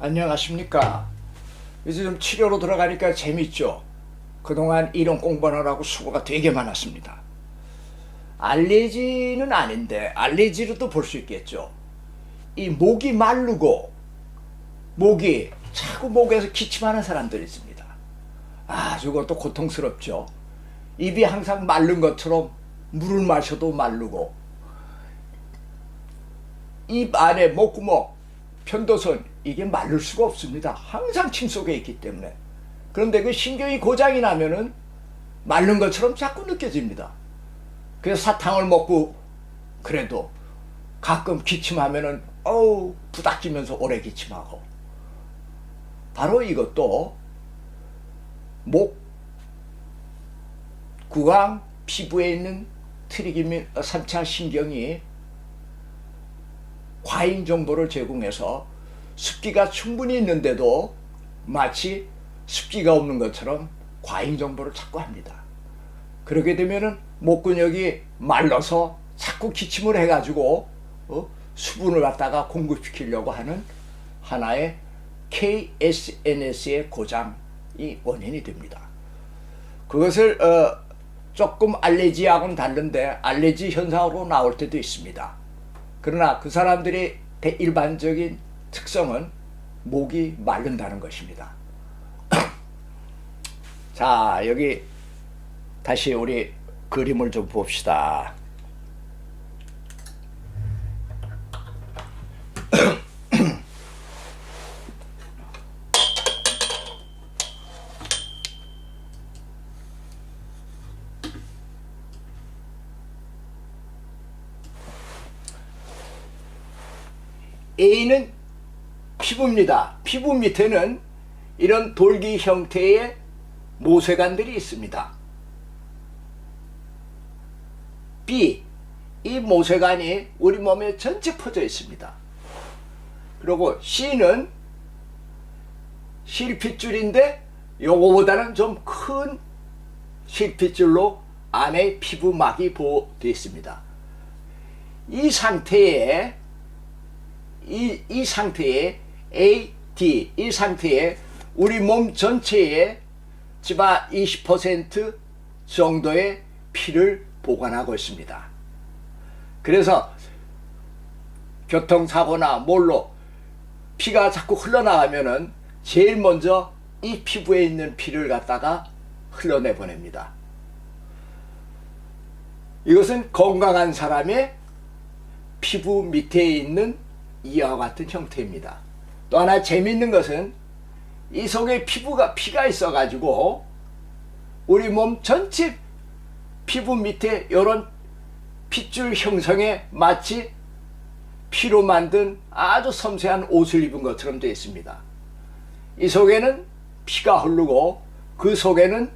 안녕하십니까. 이제 좀 치료로 들어가니까 재밌죠. 그동안 이론 공부하느라고 수고가 되게 많았습니다. 알레르기는 아닌데 알레르기로도 볼 수 있겠죠. 이 목이 마르고 목이 자꾸 목에서 기침하는 사람들이 있습니다. 아주 그것도 고통스럽죠. 입이 항상 마른 것처럼 물을 마셔도 마르고 입 안에 목구멍 편도선 이게 마를 수가 없습니다. 항상 침 속에 있기 때문에. 그런데 그 신경이 고장이 나면은 마른 것처럼 자꾸 느껴집니다. 그래서 사탕을 먹고 그래도 가끔 기침하면은 부닥치면서 오래 기침하고. 바로 이것도 목 구강 피부에 있는 트리기민 3차 신경이 과잉 정보를 제공해서 습기가 충분히 있는데도 마치 습기가 없는 것처럼 과잉 정보를 자꾸 합니다. 그렇게 되면은 목근육이 말라서 자꾸 기침을 해가지고 수분을 갖다가 공급시키려고 하는 하나의 KSNS의 고장이 원인이 됩니다. 그것을 조금 알레르기하고는 다른데 알레르기 현상으로 나올 때도 있습니다. 그러나 그 사람들의 대일반적인 특성은 목이 마른다는 것입니다. 자, 여기 다시 우리 그림을 좀 봅시다. A는 피부입니다. 피부 밑에는 이런 돌기 형태의 모세관들이 있습니다. B, 이 모세관이 우리 몸에 전체 퍼져 있습니다. 그리고 C는 실핏줄인데 요거보다는 좀 큰 실핏줄로 안에 피부막이 보호되어 있습니다. 이 상태에 A, D, 이 상태에 우리 몸 전체에 지바 20% 정도의 피를 보관하고 있습니다. 그래서 교통사고나 뭘로 피가 자꾸 흘러나가면은 제일 먼저 이 피부에 있는 피를 갖다가 흘러내 보냅니다. 이것은 건강한 사람의 피부 밑에 있는 이와 같은 형태입니다. 또 하나 재미있는 것은 이 속에 피가 있어가지고 우리 몸 전체 피부 밑에 이런 핏줄 형성에 마치 피로 만든 아주 섬세한 옷을 입은 것처럼 되어 있습니다. 이 속에는 피가 흐르고 그 속에는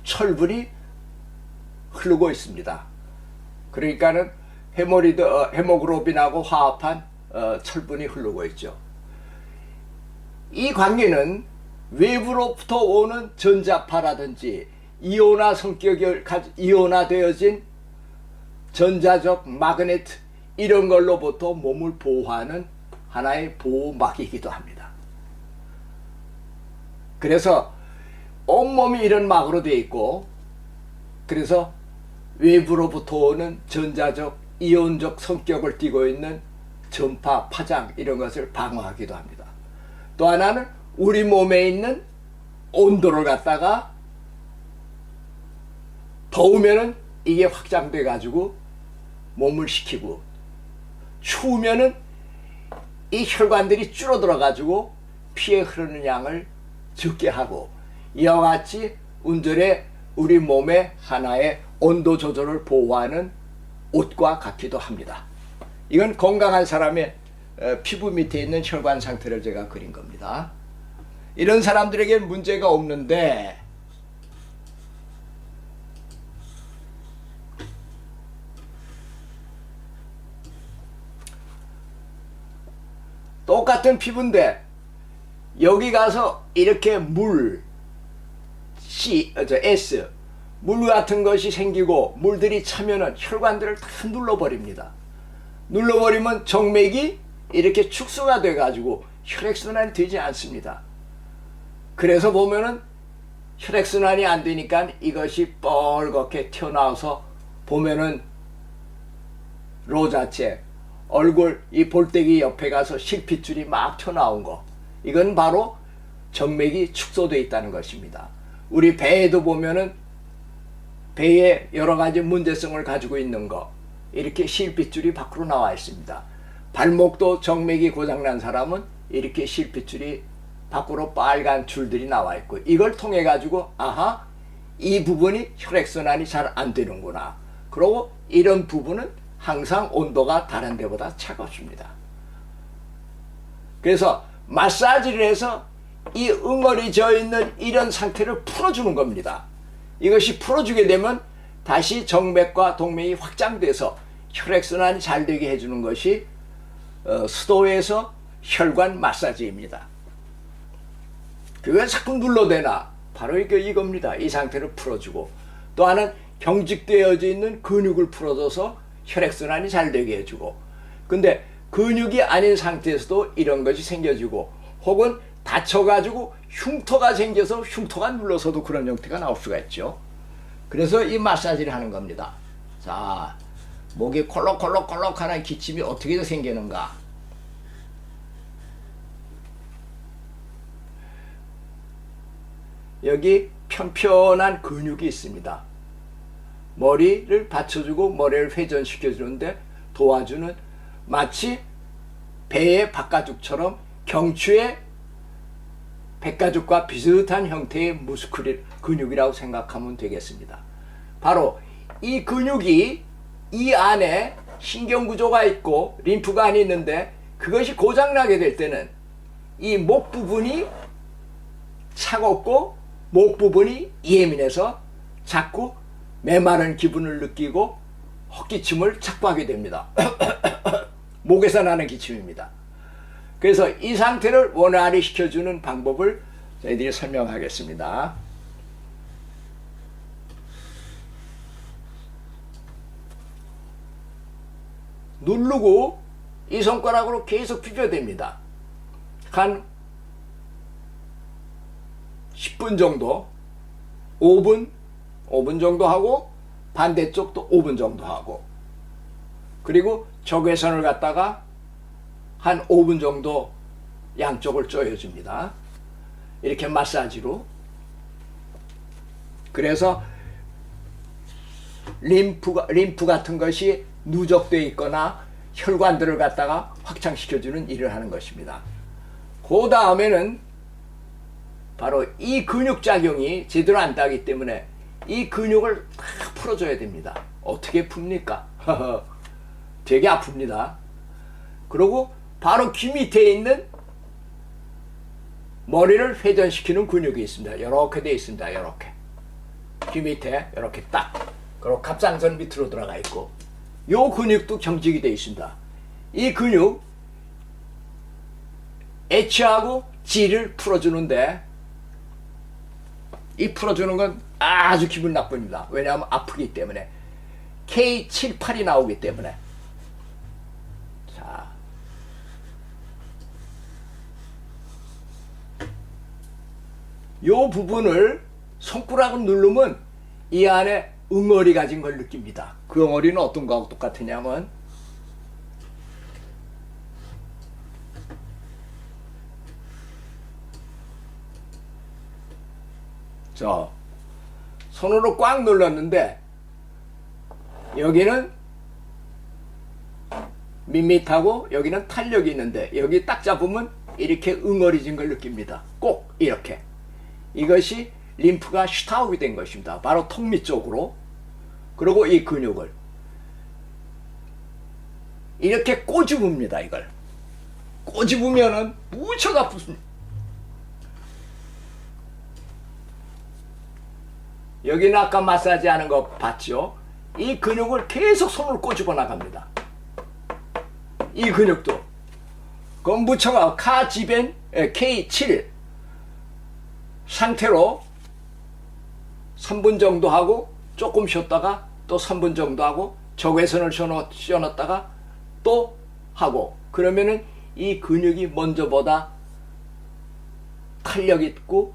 철분이 흐르고 있습니다. 그러니까는 헤모글로빈하고 화합한 철분이 흐르고 있죠. 이 관계는 외부로부터 오는 전자파라든지 이온화 성격이 이온화되어진 전자적 마그네트 이런 걸로부터 몸을 보호하는 하나의 보호막이기도 합니다. 그래서 온몸이 이런 막으로 되어 있고, 그래서 외부로부터 오는 전자적 이온적 성격을 띠고 있는 전파, 파장 이런 것을 방어하기도 합니다. 또 하나는 우리 몸에 있는 온도를 갖다가 더우면은 이게 확장돼 가지고 몸을 식히고, 추우면은 이 혈관들이 줄어들어 가지고 피에 흐르는 양을 적게 하고, 이와 같이 온전히 우리 몸의 하나의 온도 조절을 보호하는 옷과 같기도 합니다. 이건 건강한 사람의 피부 밑에 있는 혈관 상태를 제가 그린 겁니다. 이런 사람들에게 문제가 없는데, 똑같은 피부인데 여기 가서 이렇게 S 물 같은 것이 생기고 물들이 차면은 혈관들을 다 눌러버립니다. 눌러버리면 정맥이 이렇게 축소가 돼가지고 혈액순환이 되지 않습니다. 그래서 보면은 혈액순환이 안 되니까 이것이 뻘겋게 튀어나와서 보면은 로자체 얼굴 이 볼때기 옆에 가서 실핏줄이 막 튀어나온 거, 이건 바로 정맥이 축소되어 있다는 것입니다. 우리 배에도 보면은 배에 여러 가지 문제성을 가지고 있는 거, 이렇게 실핏줄이 밖으로 나와 있습니다. 발목도 정맥이 고장난 사람은 이렇게 실핏줄이 밖으로 빨간 줄들이 나와 있고, 이걸 통해 가지고 아하, 이 부분이 혈액순환이 잘 안 되는구나. 그리고 이런 부분은 항상 온도가 다른 데보다 차갑습니다. 그래서 마사지를 해서 이 응어리져 있는 이런 상태를 풀어주는 겁니다. 이것이 풀어주게 되면 다시 정맥과 동맥이 확장돼서 혈액순환이 잘 되게 해주는 것이 수도에서 혈관 마사지입니다. 그걸 자꾸 눌러대나 바로 이겁니다. 이 상태를 풀어주고, 또 하나는 경직되어져 있는 근육을 풀어줘서 혈액순환이 잘 되게 해주고, 근데 근육이 아닌 상태에서도 이런 것이 생겨지고, 혹은 다쳐가지고 흉터가 생겨서 흉터가 눌러서도 그런 형태가 나올 수가 있죠. 그래서 이 마사지를 하는 겁니다. 자, 목이 콜록콜록콜록하는 기침이 어떻게 생기는가. 여기 편편한 근육이 있습니다. 머리를 받쳐주고 머리를 회전시켜주는데 도와주는, 마치 배의 박가죽처럼 경추의 백가죽과 비슷한 형태의 근육이라고 생각하면 되겠습니다. 바로 이 근육이 이 안에 신경구조가 있고 림프관이 있는데, 그것이 고장나게 될 때는 이 목 부분이 차갑고 목 부분이 예민해서 자꾸 메마른 기분을 느끼고 헛기침을 자꾸 하게 됩니다. 목에서 나는 기침입니다. 그래서 이 상태를 원활히 시켜주는 방법을 저희들이 설명하겠습니다. 누르고 이 손가락으로 계속 비벼댑니다. 한 10분 정도, 5분 정도 하고, 반대쪽도 5분 정도 하고, 그리고 적외선을 갖다가 한 5분 정도 양쪽을 쪼여줍니다. 이렇게 마사지로. 그래서 림프 같은 것이 누적되어 있거나 혈관들을 갖다가 확장시켜주는 일을 하는 것입니다. 그 다음에는 바로 이 근육작용이 제대로 안 되기 때문에 이 근육을 다 풀어줘야 됩니다. 어떻게 풉니까? 되게 아픕니다. 그리고 바로 귀 밑에 있는 머리를 회전시키는 근육이 있습니다. 이렇게 되어 있습니다. 이렇게 귀 밑에 이렇게 딱, 그리고 갑상선 밑으로 들어가 있고, 요 근육도 경직이 되어 있습니다. 이 근육 H하고 G를 풀어주는데, 이 풀어주는 건 아주 기분 나쁩니다. 왜냐하면 아프기 때문에. K7, 8이 나오기 때문에. 자, 요 부분을 손가락으로 누르면 이 안에 응어리 가진 걸 느낍니다. 그 응어리는 어떤 거하고 똑같으냐면, 저 손으로 꽉 눌렀는데 여기는 밋밋하고 여기는 탄력이 있는데, 여기 딱 잡으면 이렇게 응어리진 걸 느낍니다. 꼭 이렇게. 이것이 림프가 슈타우이 된 것입니다. 바로 턱밑 쪽으로. 그리고 이 근육을 이렇게 꼬집읍니다. 이걸 꼬집으면은 무척 아프습니다. 여기는 아까 마사지 하는 거 봤죠? 이 근육을 계속 손을 꼬집어 나갑니다. 이 근육도. 그럼 무척 카지벤 K7 상태로 3분 정도 하고, 조금 쉬었다가 또 3분 정도 하고, 적외선을 씌워놨다가 또 하고, 그러면은 이 근육이 먼저보다 탄력 있고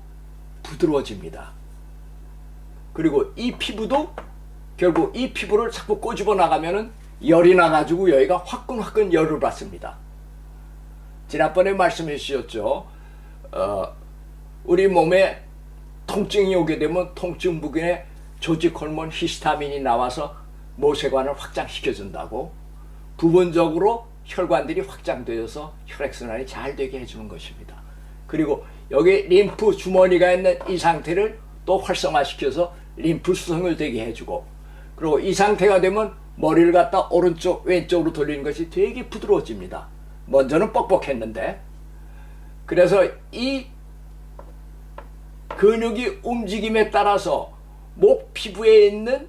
부드러워집니다. 그리고 이 피부도 결국 이 피부를 자꾸 꼬집어 나가면은 열이 나가지고 여기가 화끈화끈 열을 받습니다. 지난번에 말씀해 주셨죠. 우리 몸에 통증이 오게 되면 통증 부근에 조직 호르몬 히스타민이 나와서 모세관을 확장시켜준다고. 부분적으로 혈관들이 확장되어서 혈액순환이 잘 되게 해주는 것입니다. 그리고 여기 림프 주머니가 있는 이 상태를 또 활성화시켜서 림프 수송을 되게 해주고, 그리고 이 상태가 되면 머리를 갖다 오른쪽 왼쪽으로 돌리는 것이 되게 부드러워집니다. 먼저는 뻑뻑했는데. 그래서 이 근육이 움직임에 따라서 목 피부에 있는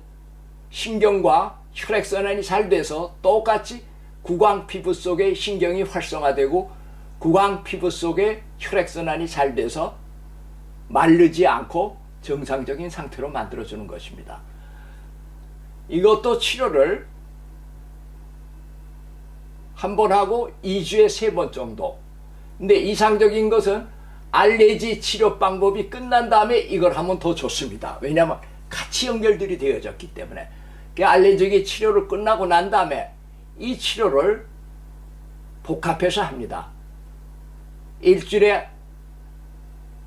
신경과 혈액순환이 잘 돼서 똑같이 구강 피부 속의 신경이 활성화되고 구강 피부 속의 혈액순환이 잘 돼서 마르지 않고 정상적인 상태로 만들어주는 것입니다. 이것도 치료를 한 번 하고 2주에 3번 정도. 근데 이상적인 것은 알레르기 치료 방법이 끝난 다음에 이걸 하면 더 좋습니다. 왜냐하면 같이 연결들이 되어졌기 때문에. 그 알레르기 치료를 끝나고 난 다음에 이 치료를 복합해서 합니다. 일주일에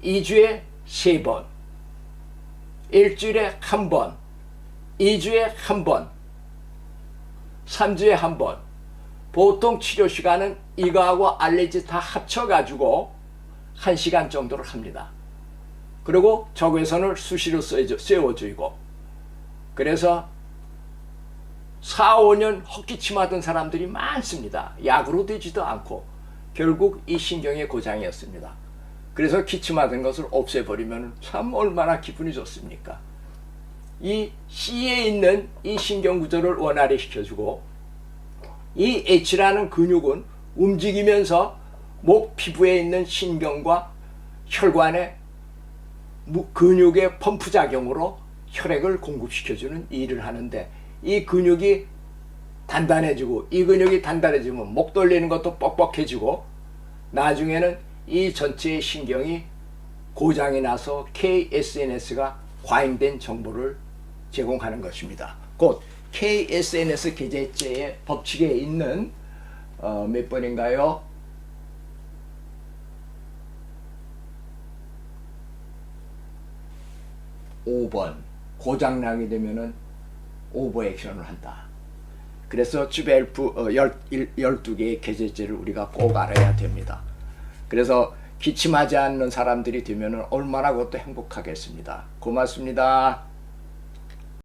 2주에 3번, 일주일에 1번, 2주에 1번, 3주에 1번. 보통 치료 시간은 이거하고 알레르기 다 합쳐가지고 1시간 정도를 합니다. 그리고 적외선을 수시로 쐬어주고. 그래서 4, 5년 헛기침하던 사람들이 많습니다. 약으로 되지도 않고 결국 이 신경의 고장이었습니다. 그래서 기침하던 것을 없애버리면 참 얼마나 기분이 좋습니까? 이 C에 있는 이 신경구조를 원활히 시켜주고, 이 H라는 근육은 움직이면서 목 피부에 있는 신경과 혈관의 근육의 펌프 작용으로 혈액을 공급시켜주는 일을 하는데, 이 근육이 단단해지고, 이 근육이 단단해지면 목 돌리는 것도 뻑뻑해지고, 나중에는 이 전체의 신경이 고장이 나서 KSNS가 과잉된 정보를 제공하는 것입니다. 곧 KSNS 계제제의 법칙에 있는 몇 번인가요? 5번. 고장나게 되면은 오버액션을 한다. 그래서 주벨프 12개의 계제제를 우리가 꼭 알아야 됩니다. 그래서 기침하지 않는 사람들이 되면 얼마나 그것도 행복하겠습니다. 고맙습니다.